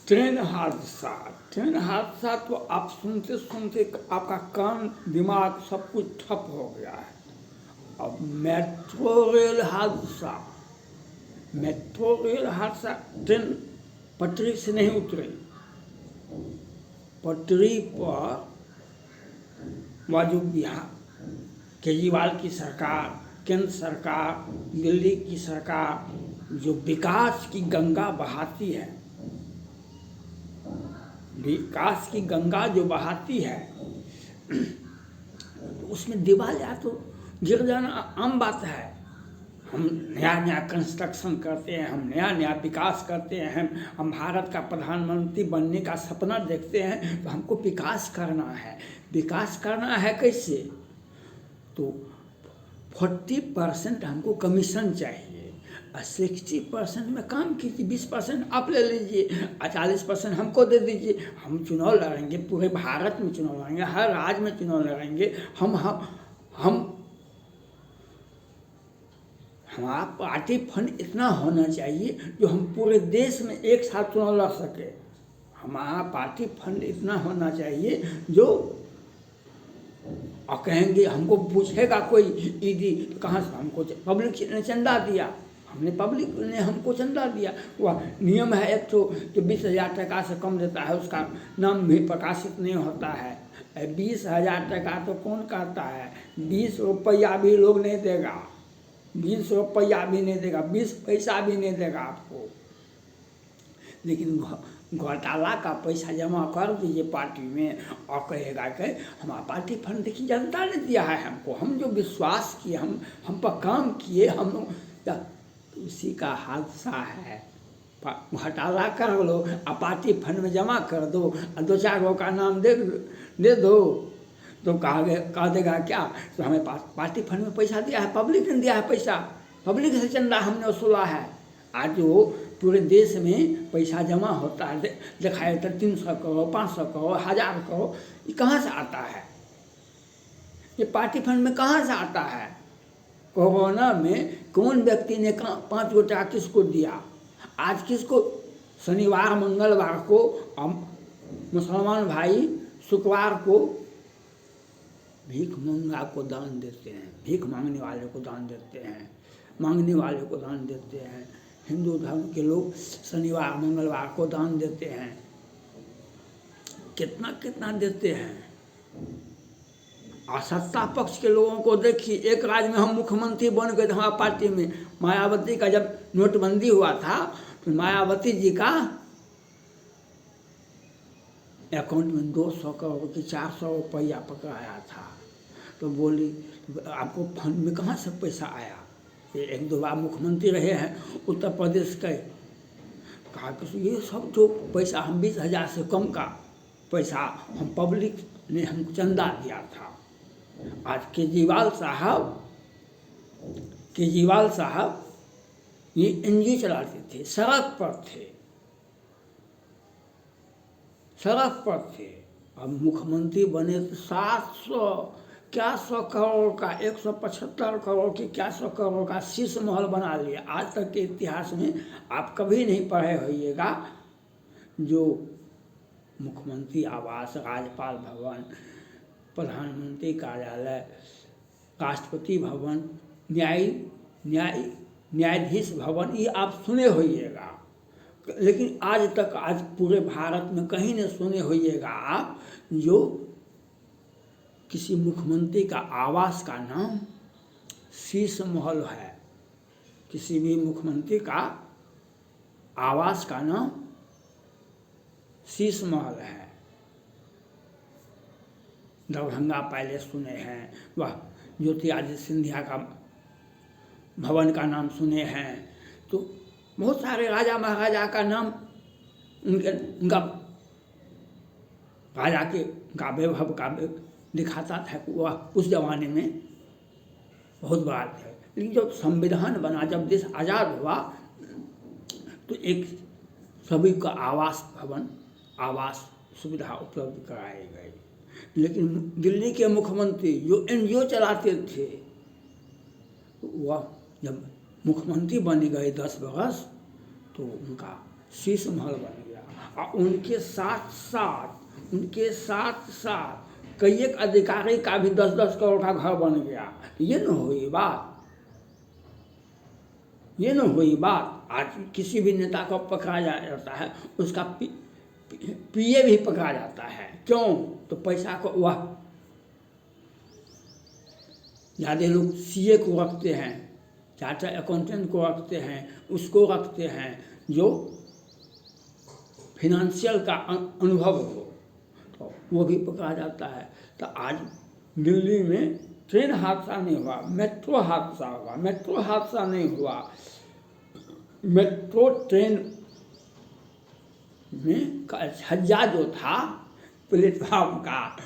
Train हादसा तो आप सुनते सुनते आपका कान दिमाग सब कुछ ठप हो गया है। अब मेट्रो रेल हादसा ट्रेन पटरी से नहीं उतरी, पटरी पर वह जो बिहार केजरीवाल की सरकार, केंद्र सरकार, दिल्ली की सरकार जो विकास की गंगा बहाती है, विकास की गंगा जो बहाती है, तो उसमें दिवालिया तो गिर जाना आम बात है। हम नया नया कंस्ट्रक्शन करते हैं, हम नया नया विकास करते हैं, हम भारत का प्रधानमंत्री बनने का सपना देखते हैं, तो हमको विकास करना है। विकास करना है कैसे? तो 40% हमको कमीशन चाहिए, 60% में काम कीजिए, 20% आप ले लीजिए, 40% हमको दे दीजिए। हम चुनाव लड़ेंगे, पूरे भारत में चुनाव लड़ेंगे, हर राज्य में चुनाव लड़ेंगे। हमारा पार्टी फंड इतना होना चाहिए जो हम पूरे देश में एक साथ चुनाव लड़ सके। हमारा पार्टी फंड इतना होना चाहिए जो और कहेंगे, हमको पूछेगा कोई ईडी कहाँ से, हमको पब्लिक ने चंदा दिया, पब्लिक ने हमको चंदा दिया। वह नियम है एक तो कि 20,000 टका से कम देता है उसका नाम भी प्रकाशित नहीं होता है। 20,000 टका तो कौन करता है? 20 रुपया भी लोग नहीं देगा, 20 रुपया भी नहीं देगा, 20 पैसा भी नहीं देगा आपको। लेकिन घोटाला का पैसा जमा कर दीजिए पार्टी में और कहेगा कि हमारा पार्टी फंड देखिए जनता ने दिया है हमको, हम जो विश्वास किए, हम पर काम किए, हम उसी का हादसा है। घोटाला कर लो और पार्टी फंड में जमा कर दो और 2-4 लोगों का नाम दे दो तो कहा देगा क्या? तो हमें पार्टी फंड में पैसा दिया है, पब्लिक ने दिया है पैसा, पब्लिक से चंदा हमने वसूला है। आज जो पूरे देश में पैसा जमा होता है, दिखाया जाता है 300 करोड़, 500 करोड़, 1000 करोड़, ये कहाँ से आता है? ये पार्टी फंड में कहाँ से आता है? कोरोना में कौन व्यक्ति ने 5 रुपया किसको दिया? आज किसको? शनिवार मंगलवार को मुसलमान भाई शुक्रवार को भीख मंगा को दान देते हैं, भीख मांगने वाले को दान देते हैं, मांगने वाले को दान देते हैं। हिंदू धर्म के लोग शनिवार मंगलवार को दान देते हैं, कितना कितना देते हैं। और सत्ता पक्ष के लोगों को देखिए, एक राज्य में हम मुख्यमंत्री बन गए थे हमारी पार्टी में, मायावती का जब नोटबंदी हुआ था तो मायावती जी का अकाउंट में 200 करोड़ की 400 रुपया पकड़ाया था। तो बोली आपको फंड में कहाँ से पैसा आया? ये 1-2 बार मुख्यमंत्री रहे हैं उत्तर प्रदेश के। कहा कि ये सब जो पैसा हम 20,000 से कम का पैसा हम पब्लिक ने हमको चंदा दिया था। आज केजरीवाल साहब ये एनजीओ चलाते थे, सड़क पर थे। अब मुख्यमंत्री बने तो 100 करोड़ का, 175 करोड़ की 100 करोड़ का शीश महल बना लिया। आज तक के इतिहास में आप कभी नहीं पढ़े होइएगा जो मुख्यमंत्री आवास, राज्यपाल भवन, प्रधानमंत्री कार्यालय, राष्ट्रपति भवन, न्यायाधीश भवन, ये आप सुने होइएगा। लेकिन आज पूरे भारत में कहीं नहीं सुने होइएगा आप जो किसी मुख्यमंत्री का आवास का नाम शीश महल है। किसी भी मुख्यमंत्री का आवास का नाम शीश महल है। दरभंगा पैलेस सुने हैं, वह ज्योतिरादित्य सिंधिया का भवन का नाम सुने हैं। तो बहुत सारे राजा महाराजा का नाम उनका राजा के वैभव का दिखाता था कि वह उस जमाने में बहुत बड़ा थे। लेकिन जब संविधान बना, जब देश आज़ाद हुआ तो एक सभी का आवास सुविधा उपलब्ध कराई गई। लेकिन दिल्ली के मुख्यमंत्री जो एनजीओ चलाते थे, वह जब मुख्यमंत्री बन गए 10 बरस तो उनका शीश महल बन गया। और उनके साथ साथ कई एक अधिकारी का भी 10-10 करोड़ का घर बन गया। ये न हुई बात। आज किसी भी नेता को पकड़ा जाता है, उसका पीए भी पकड़ा जाता है। क्यों? तो पैसा को वह ज़्यादा लोग सीए को रखते हैं, चार्टर्ड अकाउंटेंट को रखते हैं, उसको रखते हैं जो फिनेंशियल का अनुभव हो, तो वो भी पकड़ा जाता है। तो आज दिल्ली में ट्रेन हादसा नहीं हुआ, मेट्रो हादसा हुआ। मेट्रो हादसा नहीं हुआ, मेट्रो ट्रेन में का छज्जा जो था प्लेटफॉर्म का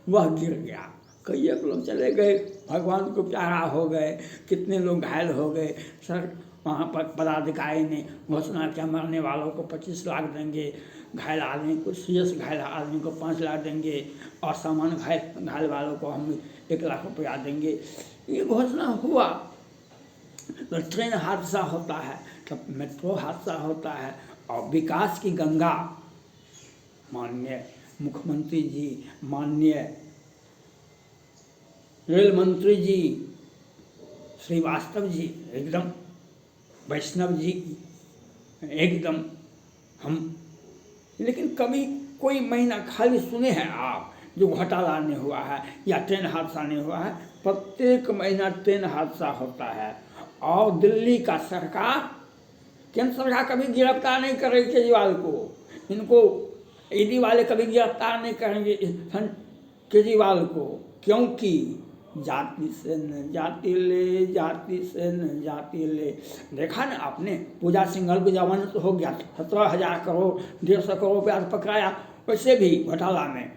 वह गिर गया। कई एक लोग चले गए, भगवान को प्यारा हो गए, कितने लोग घायल हो गए। सर वहाँ पर पदाधिकारी ने घोषणा किया मरने वालों को 25 लाख देंगे, घायल आदमी को, सीरियस घायल आदमी को 5 लाख देंगे, और सामान्य घायल वालों को हम 1 लाख रुपया देंगे। ये घोषणा हुआ। तो ट्रेन हादसा होता है, तब मेट्रो हादसा होता है, और विकास की गंगा माननीय मुख्यमंत्री जी, माननीय रेल मंत्री जी श्रीवास्तव जी, एकदम वैष्णव जी, एकदम हम, लेकिन कभी कोई महीना खाली सुने हैं आप जो घोटाला नहीं हुआ है या ट्रेन हादसा नहीं हुआ है? प्रत्येक महीना ट्रेन हादसा होता है। और दिल्ली का सरकार, केंद्र सरकार कभी गिरफ्तार नहीं करेगी केजरीवाल को, इनको ईडी वाले कभी गिरफ्तार नहीं करेंगे केजरीवाल को, क्योंकि जाति से न जाति ले, जाति से न जाति ले। देखा ना आपने, पूजा सिंघल को जमानत हो गया, 17,000 करोड़ 150 करोड़ रुपया पकड़ाया। वैसे भी घोटाला में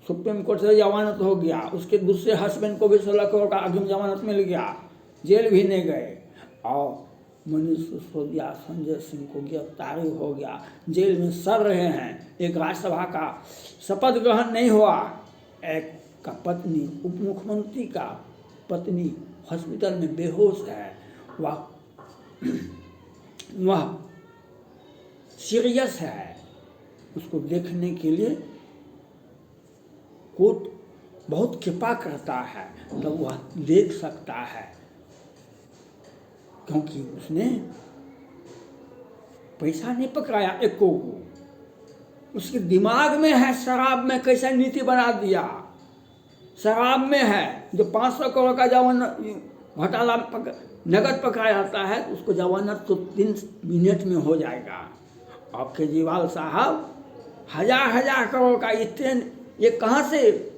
सुप्रीम कोर्ट से जमानत हो गया, उसके दूसरे हस्बैंड को भी 16 करोड़ का अग्रिम जमानत मिल गया, जेल भी नहीं गए। और मनीष सिसोदिया, संजय सिंह को गिरफ्तारी हो गया, जेल में सड़ रहे हैं। एक राज्यसभा का शपथ ग्रहण नहीं हुआ, एक का पत्नी, उप मुख्यमंत्री का पत्नी हॉस्पिटल में बेहोश है, वह सीरियस है। उसको देखने के लिए कोर्ट बहुत कृपा करता है, तो वह देख सकता है, क्योंकि उसने पैसा नहीं पकड़ाया एको को। उसके दिमाग में है शराब में कैसा नीति बना दिया, शराब में है। जो 500 करोड़ का जमानत घोटाला नगद पकड़ा जाता है, उसको जमानत तो 3 मिनट में हो जाएगा। और केजरीवाल साहब 1000 करोड़ का ये ट्रेन, ये कहाँ से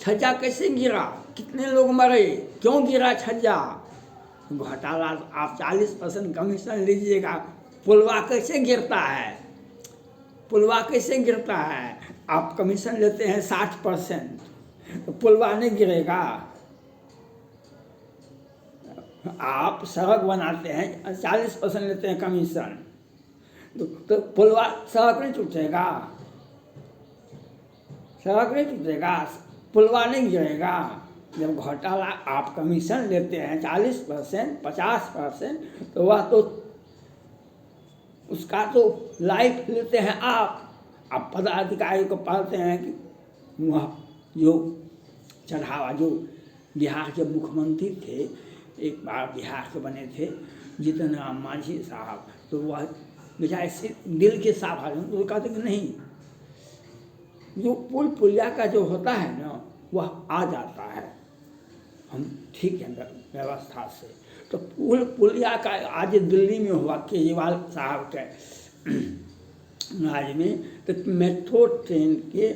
छज्जा कैसे गिरा, कितने लोग मरे, क्यों गिरा छज्जा? घोटाला। आप 40% कमीशन लीजिएगा, पुलवा कैसे गिरता है? पुलवा कैसे गिरता है? आप कमीशन लेते हैं 60%, तो पुलवा नहीं गिरेगा। आप सड़क बनाते हैं 40% लेते हैं कमीशन, तो पुलवा, सड़क नहीं टूटेगा, सड़क नहीं टूटेगा, पुलवा नहीं गिरेगा। जब घोटाला आप कमीशन लेते हैं 40%, 50%, तो वह तो उसका तो लाइफ लेते हैं आप पदाधिकारी को पालते हैं कि वह जो चढ़ावा, जो बिहार के मुख्यमंत्री थे, एक बार बिहार के बने थे जीतन राम मांझी साहब, तो वह बेचारे से दिल के साफ आदमी, तो कहते कि नहीं, जो पुल पुलिया का जो होता है ना, वह आ जाता है, हम ठीक है व्यवस्था से। तो पुल पुलिया का आज दिल्ली में हुआ केजरीवाल साहब के राज्य में, तो मेट्रो ट्रेन के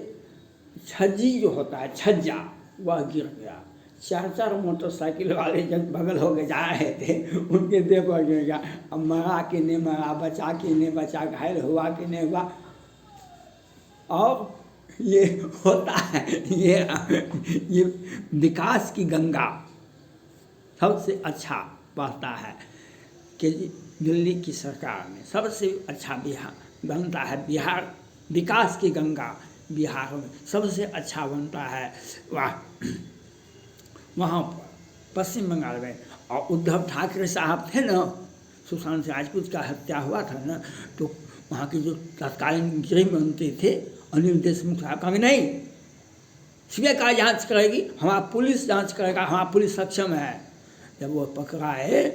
छज्जी जो होता है, छज्जा, वह गिर गया। 4 मोटरसाइकिल वाले जब बगल हो के जा रहे थे, उनके देह पर गिर गया। अब मरा कि नहीं मरा, बचा कि नहीं बचा, घायल हुआ कि नहीं हुआ। और ये होता है, ये विकास की गंगा सबसे अच्छा बहता है कि दिल्ली की सरकार में सबसे अच्छा बिहार बनता है। बिहार विकास की गंगा बिहार में सबसे अच्छा बनता है। वहाँ पर पश्चिम बंगाल में, और उद्धव ठाकरे साहब थे ना, सुशांत सिंह राजपूत का हत्या हुआ था ना, तो वहाँ के जो तत्कालीन गृह मंत्री थे अनिल देशमुख साहब कहा नहीं, सीबीआई जांच करेगी, हमारा पुलिस जांच करेगा, हमारा पुलिस सक्षम है। जब वो पकड़ाए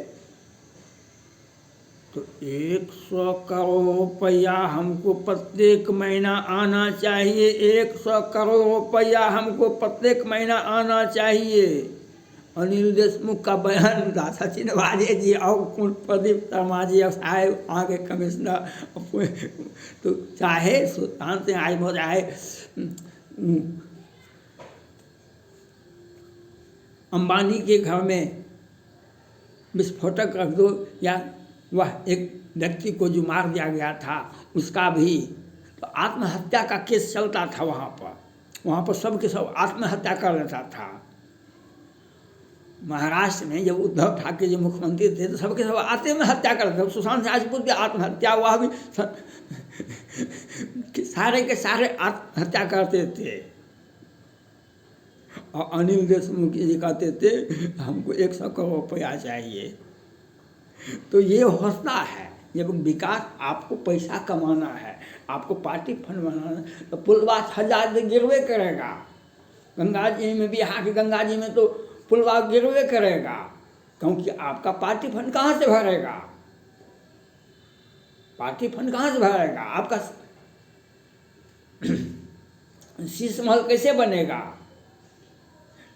तो 100 करोड़ रुपया हमको प्रत्येक महीना आना चाहिए, 100 करोड़ रुपया हमको प्रत्येक महीना आना चाहिए। अनिल देशमुख का बयान था। सचिन वाजे जी और प्रदीप शर्मा जी आए, वहाँ के कमिश्नर, तो चाहे सुल्तान सिंह आजम चाहे अंबानी के घर में विस्फोटक रख दो, या वह एक व्यक्ति को जो मार दिया गया था उसका भी तो आत्महत्या का केस चलता था वहाँ पर सब के सब आत्महत्या कर लेता था। महाराष्ट्र में जब उद्धव ठाकरे जो मुख्यमंत्री थे तो सबके सब आत्महत्या कर लेते थे। सुशांत सिंह राजपूत की आत्महत्या हुआ भी सारे के सारे आत्महत्या करते थे। और अनिल देशमुख जी कहते थे हमको 100 करोड़ रुपया चाहिए। तो ये होता है, जब विकास आपको पैसा कमाना है, आपको पार्टी फंड बनाना है, तो पुलवा 1000 गिरवे करेगा। गंगा जी में भी, यहाँ की गंगा जी में तो पुलवा गिरवे करेगा, क्योंकि आपका पार्टी फंड कहाँ से भरेगा? पार्टी फंड कहाँ से भरेगा? आपका शीश महल कैसे बनेगा?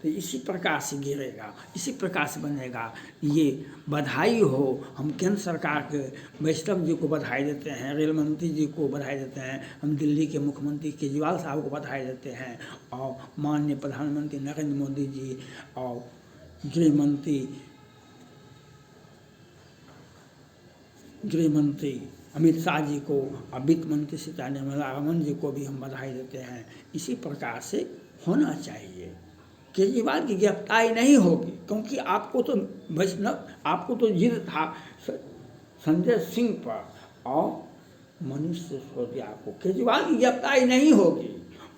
तो इसी प्रकार से गिरेगा, इसी प्रकार से बनेगा। ये बधाई हो, हम केंद्र सरकार के वैष्णव जी को बधाई देते हैं, रेल मंत्री जी को बधाई देते हैं, हम दिल्ली के मुख्यमंत्री केजरीवाल साहब को बधाई देते हैं, और माननीय प्रधानमंत्री नरेंद्र मोदी जी और गृह मंत्री अमित शाह जी को और वित्त मंत्री सीतारमण जी को भी हम बधाई देते हैं। इसी प्रकार से होना चाहिए। केजरीवाल की गिरफ्तारी नहीं होगी, क्योंकि आपको तो आपको तो जिद था संजय सिंह पर और मनीष सिसोदिया को। केजरीवाल की गिरफ्तारी नहीं होगी,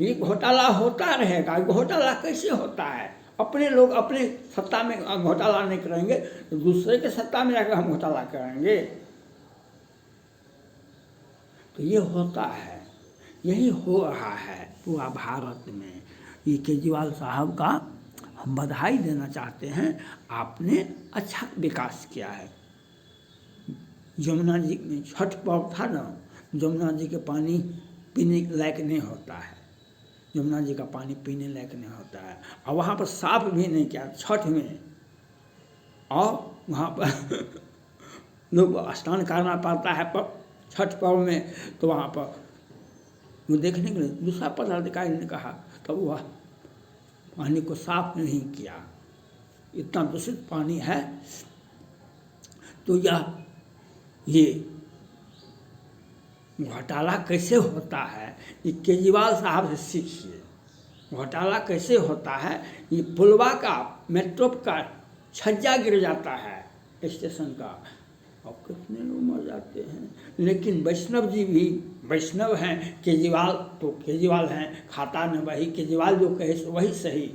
ये घोटाला होता रहेगा। घोटाला कैसे होता है? अपने लोग अपने सत्ता में घोटाला नहीं करेंगे तो दूसरे के सत्ता में जाकर हम घोटाला करेंगे। तो ये होता है, यही हो रहा है पूरा भारत में। ये केजरीवाल साहब का हम बधाई देना चाहते हैं, आपने अच्छा विकास किया है। यमुना जी में छठ पर्व था ना, यमुना जी के पानी पीने लायक नहीं होता है, यमुना जी का पानी पीने लायक नहीं होता है, और वहाँ पर साफ भी नहीं किया छठ में, और वहाँ पर लोग स्नान करना पड़ता है पर छठ पर्व में, तो वहाँ पर वो देखने के लिए दूसरा पदाधिकारी ने कहा, तब वह पानी को साफ नहीं किया। इतना दूषित पानी है। तो ये घोटाला कैसे होता है, ये केजरीवाल साहब से सीखिए। घोटाला कैसे होता है, ये पुलवा का मेट्रो का छज्जा गिर जाता है स्टेशन का, और कितने लोग मर जाते हैं। लेकिन वैष्णव जी भी वैष्णव हैं, केजरीवाल तो केजरीवाल हैं, खाता न वही, केजरीवाल जो कहे सो वही सही।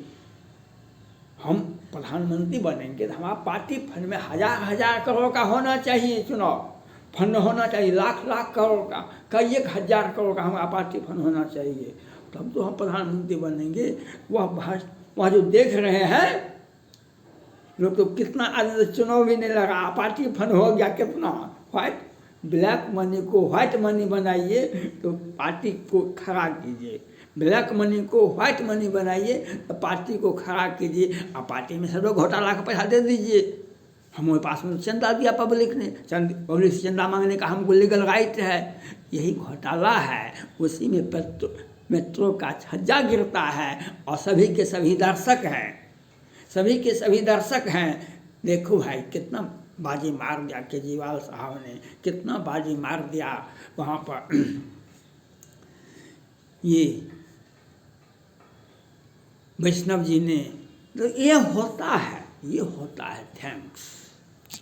हम प्रधानमंत्री बनेंगे तो हमारा पार्टी फंड में 1000 करोड़ का होना चाहिए, चुनाव फंड होना चाहिए, लाख करोड़ का, कई 1000 करोड़ का हमारा पार्टी फंड होना चाहिए, तब तो हम प्रधानमंत्री बनेंगे। वह जो देख रहे हैं लोग, तो कितना आदमी चुनाव भी नहीं लगा, पार्टी फंड हो गया कितना। ब्लैक मनी को व्हाइट मनी बनाइए तो पार्टी को खड़ा कीजिए, ब्लैक मनी को व्हाइट मनी बनाइए तो पार्टी को खड़ा कीजिए, और पार्टी में सब लोग घोटाला का पैसा दे दीजिए। हमारे पास में चंदा दिया पब्लिक ने, पब्लिक से चंदा मांगने का हमको लीगल राइट है। यही घोटाला है, उसी में मेट्रो का छज्जा गिरता है, और सभी के सभी दर्शक हैं, सभी के सभी दर्शक हैं। देखो भाई कितना बाजी मार दिया केजरीवाल साहब ने, कितना बाजी मार दिया वहाँ पर। ये वैष्णव जी ने, तो ये होता है, ये होता है। थैंक्स।